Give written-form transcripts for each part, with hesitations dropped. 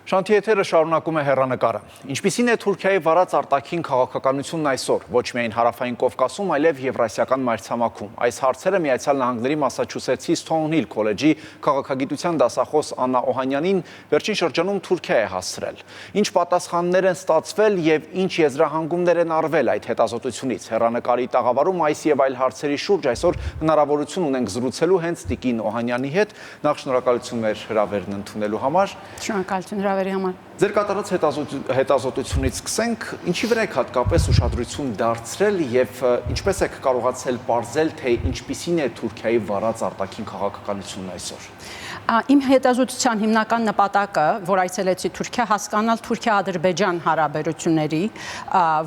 Շանթի եթերը շարունակում է հեռանկարը։ Ինչպիսին է Թուրքիայի վարած արտաքին քաղաքականությունն այսօր, ոչ միայն հարավային Կովկասում, այլև Եվրասիական մայրցամաքում։ Այս հարցերը Միացյալ Նահանգների Մասաչուսեթսի Սթոունհիլ քոլեջի քաղաքագիտության դասախոս Աննա Օհանյանին վերջին շրջանում Թուրքիա է հասցրել։ Ինչ պատասխաններ են ստացվել եւ ինչ եզրահանգումներ են արվել այդ հետազոտությունից։ Հեռանկարի տաղավարում այս եւ այլ հարցերի շուրջ այսօր հնարավորություն ունենք զրուցելու հենց Տիկին Օհանյանի հետ։ Նախ շնորհակալություն հրավերն ընդունելու համար։ Շնորհակալություն հրավերի համար։ Ձեր կատարած հետազոտությունից սկսենք, ինչի վրա եք հատկապես ուշադրություն դարձրել եւ ինչպես եք կարողացել պարզել, թե ինչպիսին է Թուրքիայի վարած արտաքին քաղաքականությունն այսօր։ Իմ հետազոտության հիմնական նպատակը, որ այցելեցի Թուրքիա, հասկանալ Թուրքիա-Ադրբեջան հարաբերությունների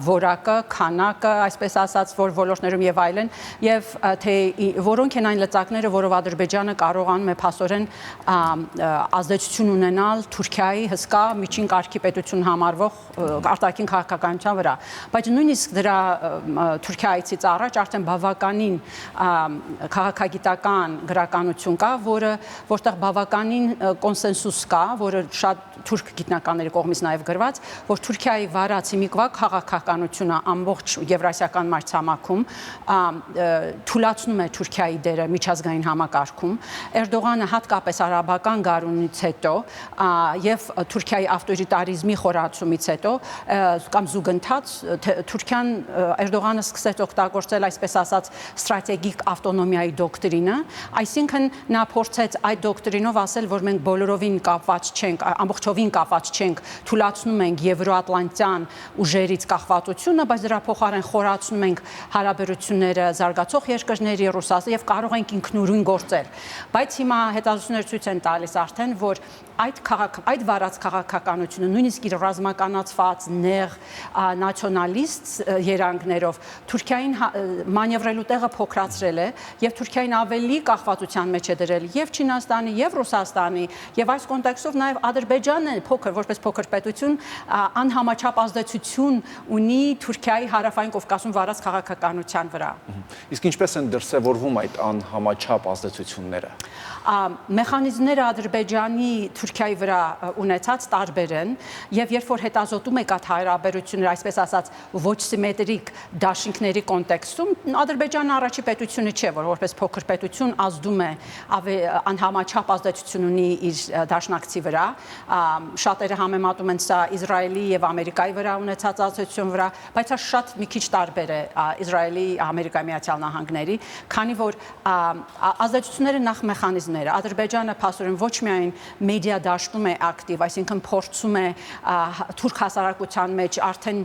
որակը, քանակը, այսպես ասած, որ ոլորտներում եւ այլն, եւ թե որոնք են այն լծակները, որով Ադրբեջանը կարողանում է փաստորեն ազդեցություն ունենալ Թուրքիայի հսկա միջին կարգի պետություն համարվող արտաքին քաղաքականության վրա։ Բայց նույնիսկ դրա Թուրքիայից առաջ արդեն բավականին քաղաքագիտական գրականություն կա, որտեղ բավականին կոնսենսուս կա, որը շատ թուրք գիտնականների կողմից նաև գրված, որ Թուրքիայի վարած հիմիկվա քաղաքականությունը ամբողջ Եվրասիական մայրցամաքում թուլացնում է Թուրքիայի դերը միջազգային համակարգում։ Էրդողանը հատկապես արաբական գարունից հետո եւ Թուրքիայի ավտորիտարիզմի խորացումից հետո կամ զուգընթաց Թուրքիան Էրդողանը սկսեց օգտագործել այսպես ասած ստրատեգիկ ավտոնոմիայի դոկտրինը, այսինքն նա փորձեց այդ դոկտրինով ասել, որ մենք բոլորովին կապված չենք, ամբողջովին կապված չենք, թուլացնում ենք եվրոատլանտյան ուժերից կախվածությունը, բայց դրա փոխարեն խորացնում ենք հարաբերությունները զարգացող երկրների Ռուսաստանի եւ կարող ենք ինքնուրույն գործել։ Բայց հիմա հետազոտությունները ցույց են տալիս արդեն, որ այդ վարած քաղաքականությունը նույնիսկ իր ռազմականացված նեղ նացիոնալիստ երանգներով Թուրքիային մանևրելու տեղը փոքրացրել է եւ Թուրքիային ավելի կախվածության մեջ է դրել եւ Չինաստանի եւ Ռուսաստանի եւ այս կոնտեքստով նաեւ Ադրբեջանը որպես փոքր պետություն անհամաչափ ազդեցություն ունի Թուրքիայի հարավային Կովկասում վարած քաղաքականության վրա։ Իսկ ինչպես են դրսևորվում այդ անհամաչափ ազդեցությունները։ Մեխանիզմները Ադրբեջանի Թուրքիայի վրա ունեցած տարբեր են եւ երբ որ հետազոտում եք այդ հարաբերությունները, այսպես ասած, ոչ սիմետրիկ դաշինքների կոնտեքստում, Ադրբեջանը առաջի պետությունը չէ, որ որպես փոքր պետություն ազդում է անհամաչափ ազդեցություն ունի իր դաշնակցի վրա։ Շատերը համեմատում են սա Իսրայելի եւ Ամերիկայի վրա ունեցած ազդեցություն վրա, բայց սա շատ մի քիչ տարբեր է Իսրայելի, Ամերիկայի Միացյալ Նահանգների, քանի որ ազդեցությունները նախ մեխանիզմները Ադրբեջանը փաստորեն ոչ միայն մեդիա դաշտում է ակտիվ, այսինքն փորձում է թուրք հասարակության մեջ արդեն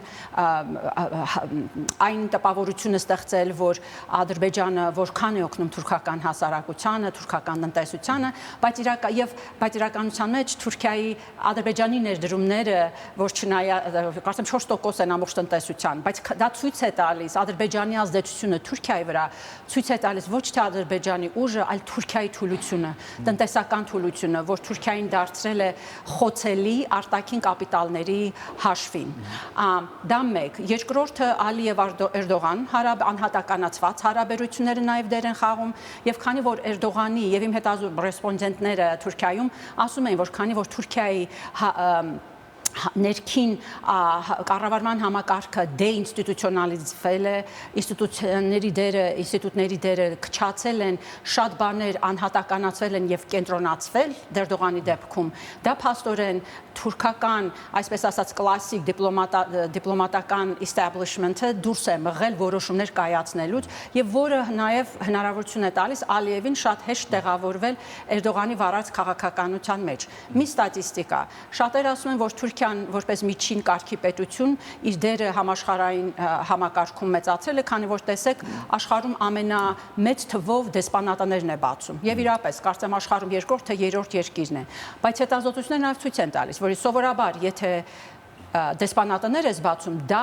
այն տպավորությունը ստեղծել, որ Ադրբեջանը որքան է օգնում թուրքական հասարակությանը, թուրքական տնտեսությանը, բայց իրականության մեջ Թուրքիայի Ադրբեջանի ներդրումները, որ չնայած կարծեմ 4% են ամբողջ տնտեսության, բայց դա ցույց է տալիս Ադրբեջանի ազդեցությունը Թուրքիայի վրա, ցույց է տալիս ոչ թե Ադրբեջանի ուժը, այլ Թուրքիայի թուլությունը, տնտեսական թուլությունը, որ Թուրքիային դարձրել է խոցելի արտաքին կապիտալների հաշվին։ Դա մեկ, երկրորդը Ալիև Էրդողան անհատականացված հարաբերությունները նաև դեր են խաղում եւ քանի որ Էրդողանի եւ իմ հետազոտող ռեսպոնդենտները Թուրքիայում ասում են, որ քանի որ Թուրքիայի ներքին կառավարման համակարգը դեինստիտուցիոնալիզվել է, ինստիտուտների դերը քչացել են, շատ բաներ անհատականացվել են եւ կենտրոնացվել Էրդողանի դեպքում, դա փաստորեն թուրքական, այսպես ասած, կլասիկ դիպլոմատական establishment-ը դուրս է մղել որոշումներ կայացնելուց եւ որը նաեւ հնարավորություն է տալիս Ալիևին շատ հեշտ տեղավորվել Էրդողանի վարած քաղաքականության մեջ։ Մի ստատիստիկա, շատերը ասում են, որ Թուրքիան որպես միջին կարգի պետություն իր դերը համաշխարհային համակարգում մեծացել է, քանի որ տեսեք աշխարհում ամենամեծ թվով դեսպանատներն է բացում եւ իրապես կարծեմ աշխարհում երկրորդ թե երրորդ երկիրն է, բայց հետազոտությունները նաեւ ցույց են տալիս, որ սովորաբար եթե դեսպանատներ ես բացում, դա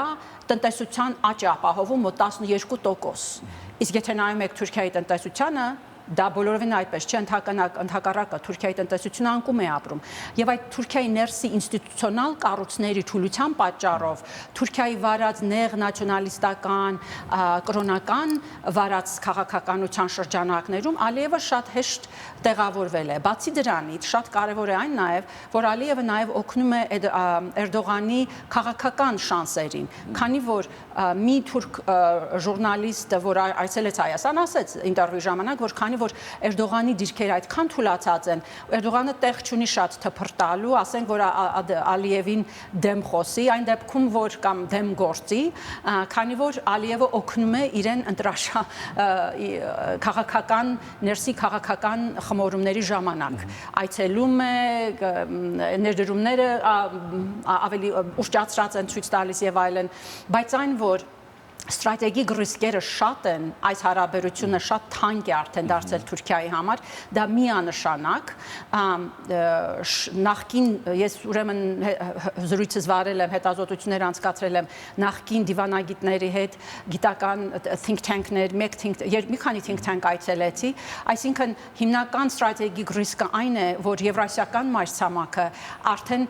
տնտեսության աճ է ապահովում մոտ 12%, իսկ եթե նայում եք Թուրքիայի տնտեսությանը, դա բոլորովին այդպես չէ, ընդհակառակը Թուրքիայի տնտեսությունը անկում է ապրում։ Եվ այդ Թուրքիայի ներսի ինստիտուցիոնալ կառույցների թուլության պատճառով Թուրքիայի վարած նեղ նացիոնալիստական, կրոնական վարած քաղաքականության շրջանակներում Ալիևը շատ հեշտ տեղավորվել է։ Բացի դրանից շատ կարևոր է այն նաև, որ Ալիևը նաև օգնում է Էրդողանի քաղաքական շանսերին, քանի որ մի թուրք ժուրնալիստ, որ այցելեց Հայաստան, ասեց ինտերվյուի ժամանակ, որ քանի որ Էրդողանի դիրքերը այդքան թուլացած են, Էրդողանը տեղ չունի շատ թփրտալու, ասենք որ Ալիևին դեմ խոսի, այն դեպքում որ կամ դեմ գործի, քանի որ Ալիևը օգնում է իրեն քաղաքական ներսի քաղաքական խմորումների ժամանակ, այցելում է, ներդրումները ավելի ուշճացրած են ցույց տալիս եւ այլն, բայց այն որ Ստրատեգիկ ռիսկերը շատ են, այս հարաբերությունը շատ թանկ է արդեն դարձել Թուրքիայի համար, դա միանշանակ, նախկին, ես ուրեմն զրույցս վարել եմ, հետազոտություններ անցկացրել եմ նախկին դիվանագիտների հետ, գիտական think tank-ներ, մի քանի think tank այցելեցի, այսինքն հիմնական ստրատեգիկ ռիսկը այն է, որ Եվրասիական մայրցամաքը արդեն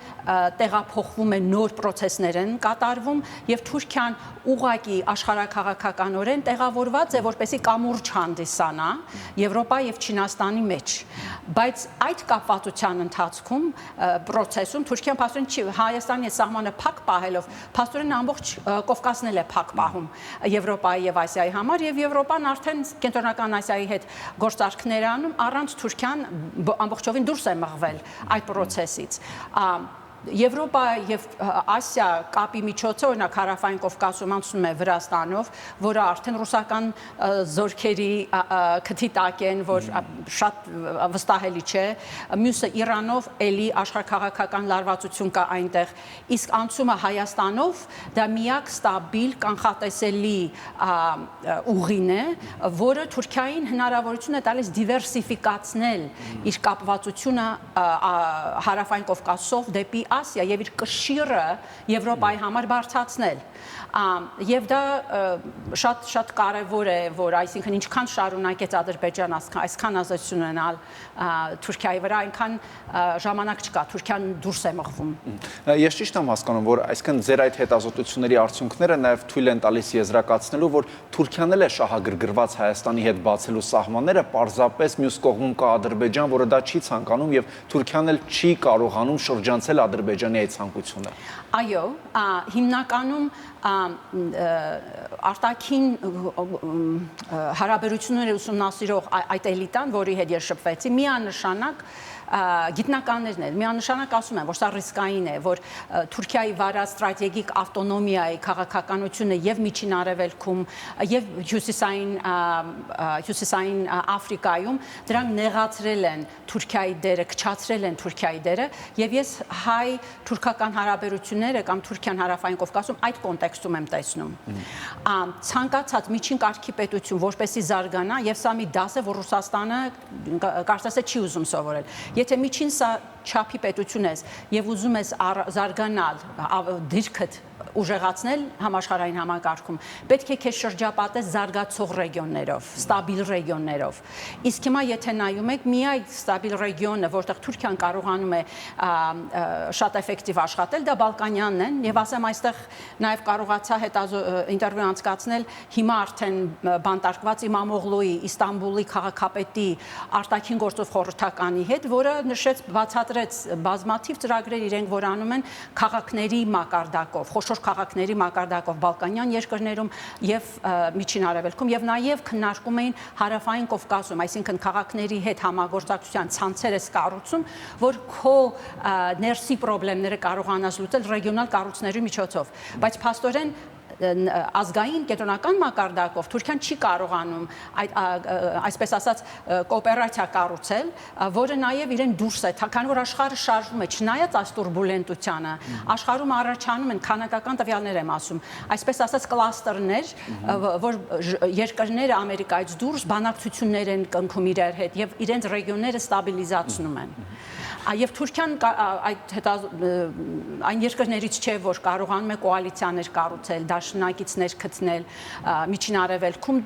տեղափոխվում է նոր պրոցեսներ են կատարվում եւ Թուրքիան ուղղակի աշխարհաքաղաքականորեն տեղավորված է, որպեսզի կամուրջ հանդիսանա Եվրոպա եւ Չինաստանի մեջ։ Բայց այդ կապվածության ընթացքում process-ում Թուրքիան փաստորեն չի Հայաստանի սահմանը փակ պահելով, փաստորեն ամբողջ Կովկասն էլ է փակ պահում Եվրոպայի եւ Ասիայի համար եւ Եվրոպան արդեն կենտրոնական Ասիայի հետ գործարքներ անում առանց Թուրքիան ամբողջովին դուրս է մղվել այդ process-ից։ Եվրոպա եւ Ասիա կապի միջոցը օրինակ Հարավային Կովկասում անցնում է Վրաստանով, որը արդեն ռուսական զորքերի քթի տակ են, որ շատ վստահելի չէ, մյուսը Իրանով էլի աշխարհաքաղաքական լարվածություն կա այնտեղ, իսկ անցումը Հայաստանով դա միակ ստաբիլ կանխատեսելի ուղին է, որը Թուրքիային հնարավորություն է տալիս դիվերսիֆիկացնել իր կապվածությունը Հարավային Կովկասով դեպի Ասիա եւ իր կշիռը Եվրոպայի համար բարձրացնել։ Եվ դա շատ կարևոր է, որ այսինքն ինչքան շարունակեց Ադրբեջանը այսքան ազդեցություն ունենալ Թուրքիայի վրա, այնքան ժամանակ չկա, Թուրքիան դուրս է մղվում։ Ես ճիշտ եմ հասկանում, որ այսինքն ձեր այդ հետազոտությունների արդյունքները նաև թույլ են տալիս եզրակացնելու, որ Թուրքիան էլ է շահագրգռված Հայաստանի հետ բացելու սահմանները, պարզապես մյուս կողմում կա Ադրբեջան, որը դա չի ցանկանում եւ Թուրքիան էլ չի կարողանում շրջանցել Ադրբեջանի այդ ցանկությունը։ Այո, հիմնականում արտաքին հարաբերությունները ուսումնասիրող այդ էլիտան, որի հետ ես շփվեցի, միանշանակ գիտնականներն են, միանշանակ ասում են, որ սա ռիսկային է, որ Թուրքիայի վարած ստրատեգիկ ավտոնոմիայի քաղաքականությունը եւ Միջին Արևելքում եւ հյուսիսային Աֆրիկայում դրանք նեղացրել են Թուրքիայի դերը, քչացրել են Թուրքիայի դերը եւ ես հայ-թուրքական հարաբերությունները կամ Թուրքիան Հարավային Կովկասում այդ կոնտեքստում եմ տեսնում։ Ցանկացած միջին կարգի պետություն, որպեսզի զարգանա, եւ սա մի դաս է, որ Ռուսաստանը կարծես չի ուզում սովորել։ Եթե միջին չափի պետություն ես եւ ուզում ես զարգանալ, դիրքդ ուժեղացնել համաշխարհային համակարգում, պետք է քեզ շրջապատես զարգացող ռեգիոններով, ստաբիլ ռեգիոններով։ Իսկ հիմա եթե նայում եք, միայն ստաբիլ ռեգիոնը, որտեղ Թուրքիան կարողանում է շատ էֆեկտիվ աշխատել, դա Բալկանյանն են, եւ ասեմ այստեղ նաեւ կարողացա ինտերվյու անցկացնել հիմա արդեն բանտարկված Իմամօղլուի Իստանբուլի քաղաքապետի արտաքին գործով խորհրդականի հետ, որը նշեց, բացատրեց բազմաթիվ ծրագրեր իրենք, որ անում են քաղաքների մակարդակով, խոշոր քաղաքների մակարդակով Բալկանյան երկրներում եւ Միջին Արևելքում եւ նաեւ քննարկում էին Հարավային Կովկասում, այսինքն քաղաքների հետ համագործակցության ցանցեր ես կառուցում, որ քո ներսի խնդիրները կարողանաս լուծել ռեգիոնալ կառույցների միջոցով, բայց փաստորեն ազգային կենտրոնական մակարդակով Թուրքիան չի կարողանում այսպես ասած կոոպերացիա կառուցել, որը նաև իրեն դուրս է, քանի որ աշխարհը շարժվում է, չնայած այս տուրբուլենտությանը, աշխարհում առաջանում են քանակական տվյալներ եմ ասում, այսպես ասած կլաստերներ, որ երկրները Ամերիկայից դուրս բանակցություններ են կնքում իրար հետ եւ իրենց ռեգիոնները ստաբիլիզացնում են։ Եվ Թուրքիան այն երկրներից չէ, որ կարողանում է կոալիցիաներ կառուցել, դաշնակիցներ գտնել Միջին Արևելքում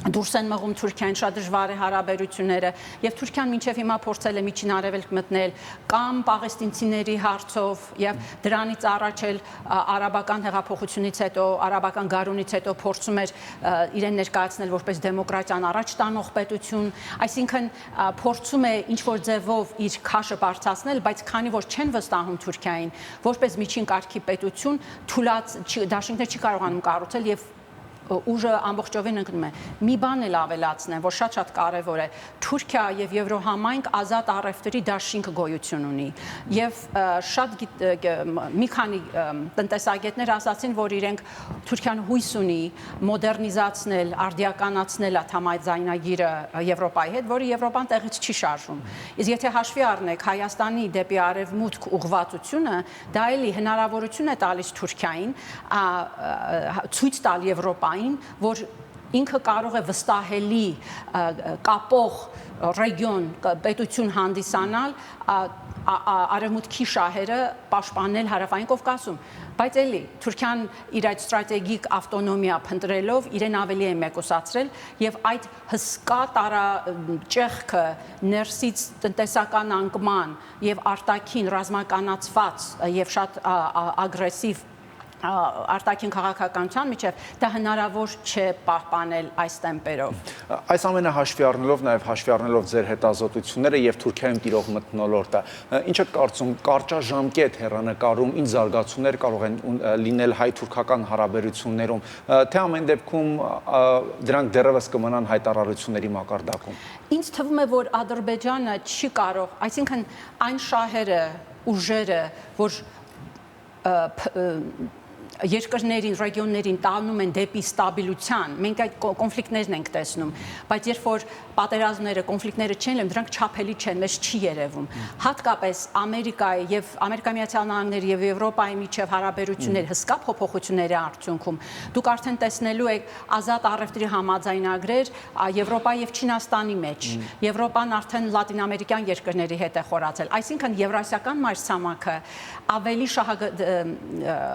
դուրս են մղում Թուրքիային, շատ դժվար է հարաբերությունները եւ Թուրքիան մինչեւ հիմա փորձել է միջին արևելք մտնել կամ պաղեստինցիների հարցով եւ դրանից առաջ էլ արաբական հեղափոխությունից հետո, արաբական գարունից հետո փորձում էր իրեն ներկայացնել որպես դեմոկրատիան առաջ տանող պետություն, այսինքն փորձում է ինչ որ ձևով իր քաշը բարձրացնել, բայց քանի որ չեն վստահում Թուրքիային որպես միջին կարգի պետություն, թուլած դաշինքներ չի կարողանում կառուցել եւ ուժը ամբողջովին ընկնում է։ Մի բան էլ ավելացնեմ, որ շատ կարևոր է։ Թուրքիա եւ Եվրոհամայնք ազատ առևտրի դաշինք գոյություն ունի։ Եվ շատ մի քանի տնտեսագետներ ասացին, որ իրենք Թուրքիան հույս ունի մոդեռնիզացնել, արդիականացնել աթամայձայնագիրը Եվրոպայի հետ, որը Եվրոպան տեղից չի շարժում։ Իսկ եթե հաշվի առնեք Հայաստանի դեպի արևմուտք ուղղվածությունը, դա էլի հնարավորություն է տալիս Թուրքիային ցույց տալ Եվրոպային, որ ինքը կարող է վստահելի կապող ռեգիոն պետություն հանդիսանալ արևմուտքի շահերը պաշտպանել Հարավային Կովկասում, բայց էլի Թուրքիան իր այդ ստրատեգիկ ավտոնոմիա փնտրելով իրեն ավելի է մեկուսացրել եւ այդ հսկա տարաճեղքը ներսից տնտեսական անկման եւ արտաքին ռազմականացված եւ շատ ագրեսիվ արտաքին քաղաքականության միջև դա հնարավոր չէ պահպանել այս տեմպերով։ Այս ամենը հաշվի առնելով, նաև հաշվի առնելով ձեր հետազոտությունները եւ Թուրքիայում տիրող մթնոլորտը, ինչը կարծում կարճաժամկետ հեռանկարում ինչ զարգացումներ կարող են լինել հայ-թուրքական հարաբերություններում, թե ամեն դեպքում դրանք դեռևս կմնան հայտարարությունների մակարդակում։ Ինձ թվում է, որ Ադրբեջանը չի կարող, այսինքն այն շահերը, ուժերը, որ երկրներին, ռեգիոններին տանում են դեպի ստաբիլության, մենք այդ կոնֆլիկտներն ենք տեսնում, բայց երբ որ պատերազմները, կոնֆլիկտները չեն լինում, դրանք չափելի չեն, մեզ չի երևում։ Հատկապես Ամերիկայի եւ Ամերիկայի Միացյալ Նահանգների եւ Եվրոպայի միջև հարաբերությունների հսկա փոփոխությունների արդյունքում դուք արդեն տեսնելու եք ազատ առևտրի համաձայնագրեր Եվրոպայի եւ Չինաստանի մեջ։ Եվրոպան արդեն լատինամերիկյան երկրների հետ է խորացել, այսինքն եվրասիական մայրցամաքը ավելի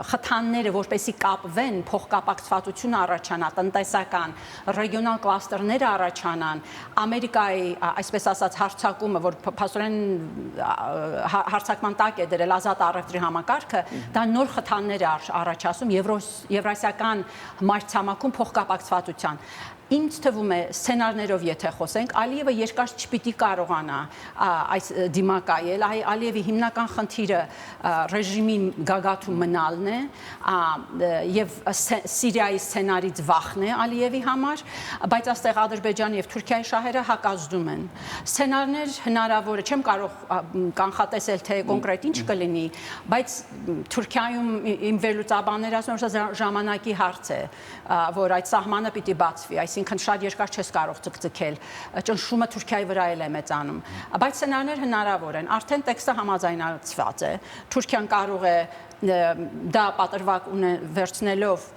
խթանները, որպեսզի կապվեն, փոխկապակցվածություն առաջանա, տնտեսական, ռեգիոնալ կլաստերներ առաջանան, Ամերիկայի, այսպես ասած, հարձակումը, որ փաստորեն հարձակման տակ է դրել ազատ առևտրի համակարգը, դա նոր խթաններ է առաջացում եվրասիական մայրցամաքում փոխկապակցվածության։ Ինձ թվում է սցենարներով եթե խոսենք, Ալիևը երկար չպիտի կարողանա այս դիմակայել, Ալիևի հիմնական խնդիրը ռեժիմի գագաթում մնալն է եւ Սիրիայի սցենարից վախն է Ալիևի համար, բայց այստեղ Ադրբեջանի եւ Թուրքիայի շահերը հակազդում են։ Սցենարներ հնարավոր է, չեմ կարող կանխատեսել թե կոնկրետ ինչ կլինի, բայց Թուրքիայում իմ վերլուծաբանները ասում են, որ սա ժամանակի հարց է, որ այդ սահմանը պիտի բացվի, այսինքն շատ երկար չես կարող ցկցկել, ճնշումը Թուրքիայի վրա էլ է մեծանում, բայց սցենարներ հնարավոր են, արդեն տեքստը համաձայնացված է, Թուրքիան կարող է դա պատրվակ վերցնելով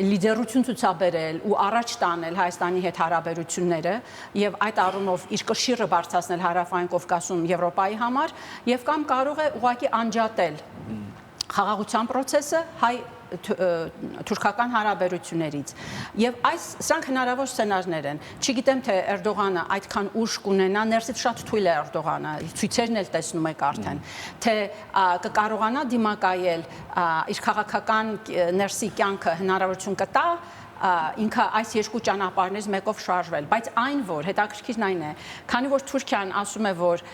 լիդերություն ցուցաբերել ու առաջ տանել Հայաստանի հետ հարաբերությունները եւ այդ առումով իր կշիռը բարձրացնել Հարավային Կովկասում Եվրոպայի համար եւ կամ կարող է ուղղակի անջատել խաղաղության process-ը հայ-թուրքական հարաբերություններից եւ սրանք հնարավոր սցենարներ են չգիտեմ թե Էրդողանը այդքան ուժ կունենա ներսից շատ թույլ է Էրդողանը ցույցերն էլ տեսնում եք արդեն թե կկարողանա դիմակայել իր քաղաքական ներսի կյանքը հնարավորություն կտա ինքը այս երկու ճանապարհներից մեկով շարժվել բայց այն որ հետաքրքիրն այն է քանի որ Թուրքիան ասում է որ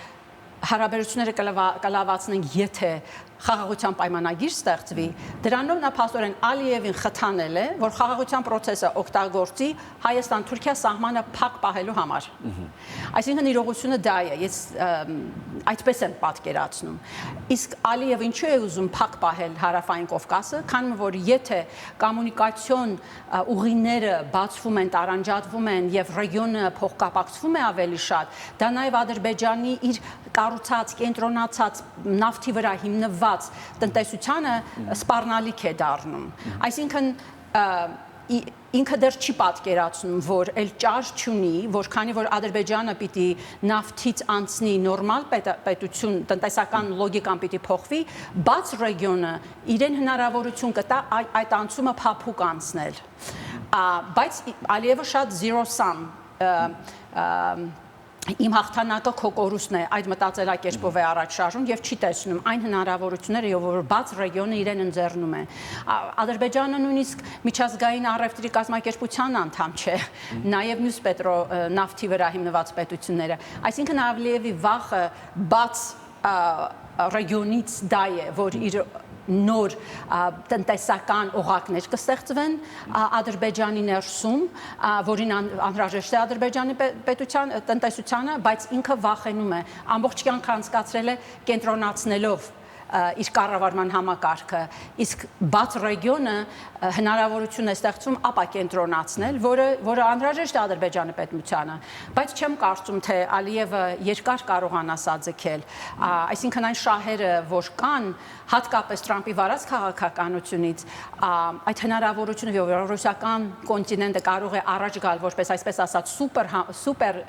հարաբերությունները կլավացնենք եթե խաղաղության պայմանագիր ստեղծվի, դրանով նա փաստորեն Ալիևին խթանել է, որ խաղաղության process-ը օգտագործի Հայաստան-Թուրքիա սահմանը փակ պահելու համար։ Այսինքն իրողությունը դա է, ես այդպես եմ պատկերացնում։ Իսկ Ալիևը ինչու է ուզում փակ պահել Հարավային Կովկասը, քանի որ եթե կոմունիկացիոն ուղիները բացվում են, տարանջատվում են եւ ռեգիոնը փոխկապակցվում է ավելի շատ, դա նաեւ Ադրբեջանի իր կառուցած, կենտրոնացած նավթի վրա հիմնված տնտեսությանը սպառնալիք է դառնում։ Այսինքն ինքը դեռ չի պատկերացնում, որ էլ ճար չունի, որ քանի որ Ադրբեջանը պիտի նավթից անցնի նորմալ պետություն, տնտեսական լոգիկան պիտի փոխվի, բաց ռեգիոնը իրեն հնարավորություն կտա այդ անցումը փափուկ անցնել։ Բայց Ալիևը շատ zero sum իմ հաղթանակը քո կորուստն է, այդ մտածելակերպով է առաջ շարժում եւ չի տեսնում այն հնարավորությունները, որ բաց ռեգիոնը իրեն ընձեռնում է։ Ադրբեջանը նույնիսկ միջազգային առևտրի կազմակերպության անդամ չէ, նաեւ մյուս պետրոնավթի վրա հիմնված պետությունները։ Այսինքն Ալիևի վախը բաց ռեգիոնից դա է, որ իր նոր տնտեսական օղակներ կստեղծվեն Ադրբեջանի ներսում, որին անհրաժեշտ է Ադրբեջանի տնտեսությանը, բայց ինքը վախենում է, ամբողջ կյանքը անցկացրել է կենտրոնացնելով իր կառավարման համակարգը, իսկ բաց ռեգիոնը հնարավորություն է ստեղծում ապակենտրոնացնել, որը անհրաժեշտ է Ադրբեջանի պետությանը, բայց չեմ կարծում, թե Ալիևը երկար կարողանա սա ձգել, այսինքն այն շահերը, որ կան, հատկապես Թրամփի վարած քաղաքականությունից, այդ հնարավորությունը, որ ռուսական կոնտինենտը կարող է առաջ գալ որպես այսպես ասած սուպեր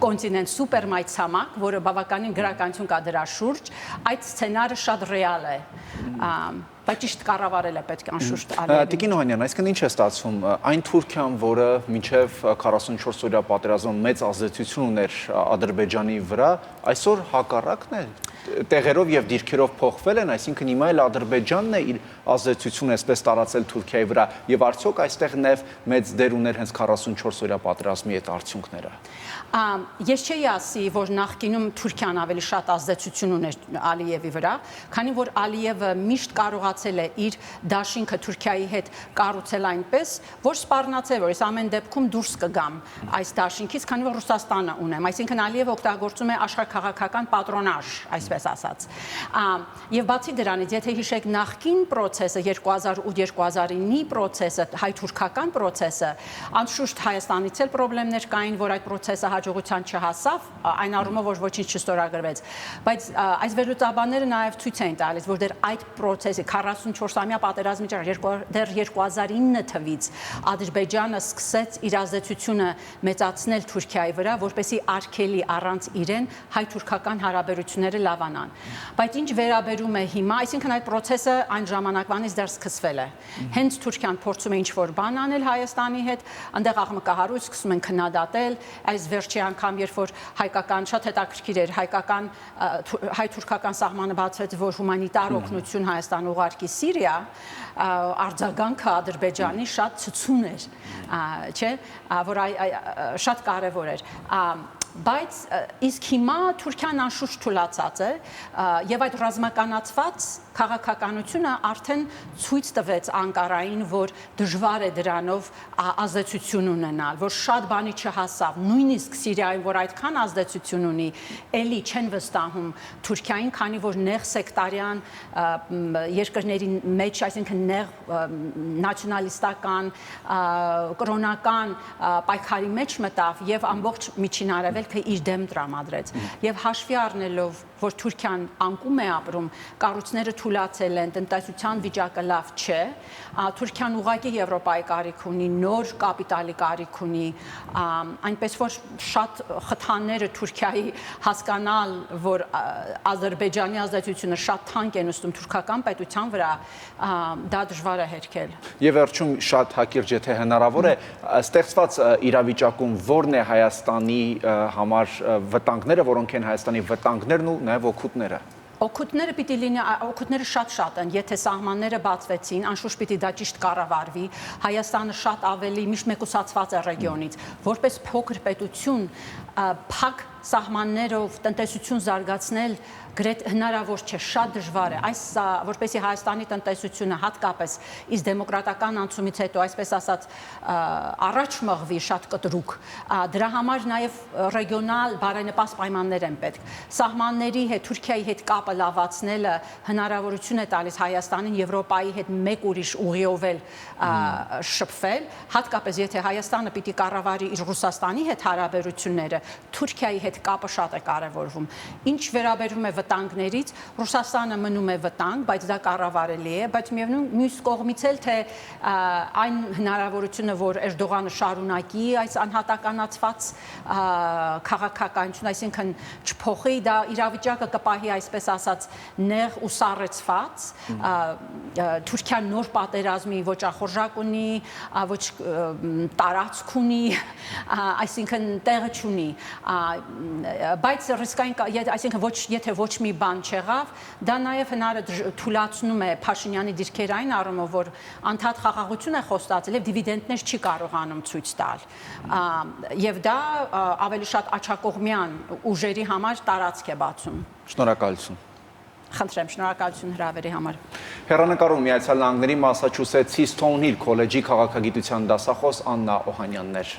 կոնտինենտ, սուպեր մայրցամաք, որը բավականին գրականություն կա դրա շուրջ, այդ սցենարը շատ ռեալ է, բայց ճիշտ կառավարել է պետք է անշուշտ Ալիևին։ Տիկին Օհանյան, այսինքն ինչ է ստացվում, այն Թուրքիան, որը մինչև 44-օրյա պատերազմում մեծ ազդեցություն ուներ Ադրբեջանի վրա, այսօր հակառակն է, տեղերով եւ դիրքերով փոխվել են, այսինքն հիմա էլ Ադրբեջանն է իր ազդեցությունը այսպես տարածել Թուրքիայի վրա եւ արդյոք այստեղ նաեւ մեծ դեր ուներ հենց 44-օրյա պատերազմի այդ արդյունքները։ Ես չէի ասի, որ նախկինում Թուրքիան ավելի շատ ազդեցություն ուներ Ալիևի վրա, քանի որ Ալիևը միշտ կարողացել է իր դաշինքը Թուրքիայի հետ կառուցել այնպես, որ սպառնացել, որ ես ամեն դեպքում դուրս կգամ այս դաշինքից, քանի որ Ռուսաստանը ունեմ, այսինքն Ալիևը օգտագործում է աշխարհաքաղաքական պատրոնաժ, այսպես ասած։ Եվ բացի դրանից, եթե հիշեք նախկին process-ը 2008-2009 process-ը, հայ-թուրքական process-ը, անշուշտ Հայաստանից էլ խնդիրներ կային, որ այդ process-ը հաջողության չհասավ, այն առումով, որ ոչինչ չստորագրվեց, բայց այս վերլուծաբանները նաև ցույց էին տալիս, որ դեռ այդ process-ը 44-ամյա պատերազմի դեռ 2009 թվականից Ադրբեջանը սկսեց իր ազդեցությունը մեծացնել Թուրքիայի վրա, որպեսզի արգելի առանց իրեն հայ-թուրքական հարաբերությունները լավանան։ Բայց ինչ վերաբերում է հիմա, այսինքն այդ process-ը այն ժամանակվանից դեռ սկսվել է։ Հենց Թուրքիան փորձում է ինչ-որ բան անել Հայաստանի հետ, այնտեղ աղմկահարույց սկսում են քննադատել, այս վերջի անգամ, երբ որ հայկական շատ հետաքրքիր էր, հայ-թուրքական սահմանը բացվեց, որ հումանիտար օգնություն Հայաստան ուղարկի Սիրիա, արձագանքը Ադրբեջանի շատ ցցուն էր, չէ, որ շատ կարևոր էր։ Բայց իսկ հիմա Թուրքիան անշուշտ թուլացած է եւ այդ ռազմականացված քաղաքականությունը արդեն ցույց տվեց Անկարային, որ դժվար է դրանով ազդեցություն ունենալ, որ շատ բանի չհասավ, նույնիսկ Սիրիայում, որ այդքան ազդեցություն ունի, էլի չեն վստահում Թուրքիային, քանի որ նեղ սեկտարյան երկրների մեջ, այսինքն նեղ նացիոնալիստական, կրոնական պայքարի մեջ մտավ եւ ամբողջ միջին արևելքը իր դեմ տրամադրեց եւ հաշվի առնելով, որ Թուրքիան անկում է ապրում, կառույցները թուլացել են, տնտեսության վիճակը լավ չէ, Թուրքիան ուղղակի Եվրոպայի կարիք ունի, նոր կապիտալի կարիք ունի, այնպես որ շատ խթանները Թուրքիայի հասկանալ, որ Ադրբեջանի ազդեցությունը շատ թանկ է նստում թուրքական պետության վրա, դա դժվար է հերքել։ Եվ վերջում շատ հակիրճ եթե հնարավոր է, ստեղծված իրավիճակում որն է Հայաստանի համար վտանգները, որոնք են Հայաստանի վտանգներն ու նաև օգուտները։ Օգուտները պիտի լինի, օգուտները շատ են, եթե սահմանները բացվեցին, անշուշտ պիտի դա ճիշտ կառավարվի, Հայաստանը շատ ավելի միշտ մեկուսացված է ռեգիոնից, որպես փոքր պետություն, փակ սահմաններով տնտեսություն զարգացնել գրեթե հնարավոր չէ, շատ դժվար է, այս որպեսզի Հայաստանի տնտեսությունը հատկապես իս դեմոկրատական անցումից հետո, այսպես ասած, առաջ մղվի շատ կտրուկ, դրա համար նաև ռեգիոնալ բարենպաստ պայմաններ են պետք։ Սահմանների հետ, Թուրքիայի հետ կապը լավացնելը հնարավորություն է տալիս Հայաստանին Եվրոպայի հետ մեկ ուրիշ ուղիով էլ շփվել, հատկապես եթե Հայաստանը պիտի կառավարի իր Ռուսաստանի հետ հարաբերությունները, Թուրքիայի հետ կապը շատ է կարևորվում։ Ինչ վերաբերում է վտանգներից, Ռուսաստանը մնում է վտանգ, բայց դա կառավարելի է, բայց միևնույն մյուս կողմից էլ թե այն հնարավորությունը, որ Էրդողանը շարունակի այս անհատականացված քաղաքականություն, այսինքն չփոխի, դա իրավիճակը կպահի այսպես ասած նեղ ու սառեցված, Թուրքիան նոր պատերազմի ոչ ախորժակ ունի, ոչ տարածք ունի, այսինքն տեղը չունի, բայց ռիսկային, այսինքն եթե ոչ մի բան չեղավ, դա նաև հնարը թուլացնում է Փաշինյանի դիրքեր այն առումով, որ անդադ խաղաղություն է խոստացել եւ դիվիդենդներ չի կարողանում ցույց տալ, եւ դա ավելի շատ աչակողմյան ուժերի համար տարածք է բացում։ Շնորհակալություն։ Խնդրեմ, շնորհակալություն հրավերի համար։ Հեռանկարում Միացյալ Նահանգների Մասաչուսեթսի Սթոունհիլ քոլեջի քաղաքագիտության դասախոս Աննա Օհանյանն էր։